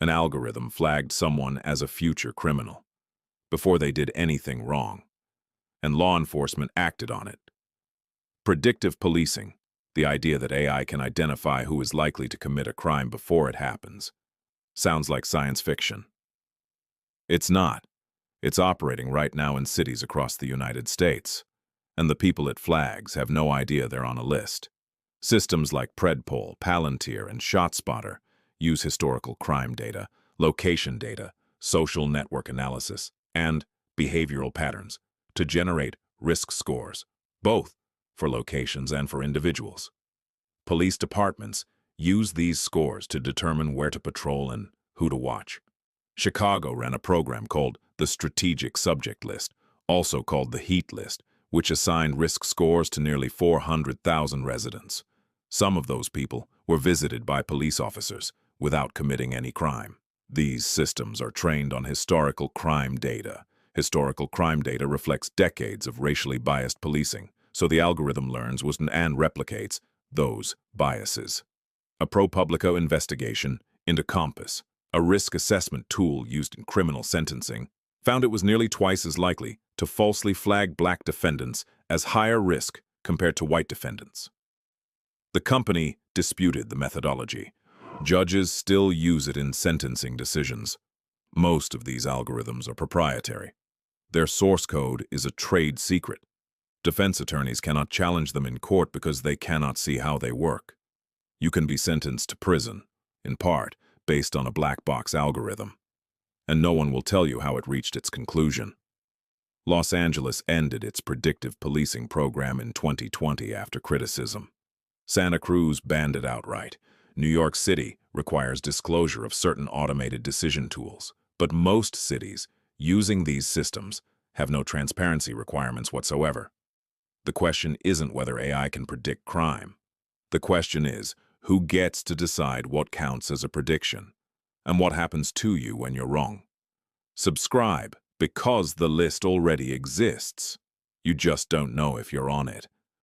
An algorithm flagged someone as a future criminal before they did anything wrong, and law enforcement acted on it. Predictive policing, the idea that AI can identify who is likely to commit a crime before it happens, sounds like science fiction. It's not. It's operating right now in cities across the United States, and the people it flags have no idea they're on a list. Systems like Predpol, Palantir, and ShotSpotter use historical crime data, location data, social network analysis, and behavioral patterns to generate risk scores, both for locations and for individuals. Police departments use these scores to determine where to patrol and who to watch. Chicago ran a program called the Strategic Subject List, also called the Heat List, which assigned risk scores to nearly 400,000 residents. Some of those people were visited by police officers without committing any crime. These systems are trained on historical crime data. Historical crime data reflects decades of racially biased policing, so the algorithm learns and replicates those biases. A ProPublica investigation into Compass, a risk assessment tool used in criminal sentencing, found it was nearly twice as likely to falsely flag black defendants as higher risk compared to white defendants. The company disputed the methodology. Judges still use it in sentencing decisions. Most of these algorithms are proprietary. Their source code is a trade secret. Defense attorneys cannot challenge them in court because they cannot see how they work. You can be sentenced to prison, in part, based on a black box algorithm, and no one will tell you how it reached its conclusion. Los Angeles ended its predictive policing program in 2020 after criticism. Santa Cruz banned it outright. New York City requires disclosure of certain automated decision tools, but most cities using these systems have no transparency requirements whatsoever. The question isn't whether AI can predict crime. The question is, who gets to decide what counts as a prediction, and what happens to you when you're wrong? Subscribe, because the list already exists. You just don't know if you're on it.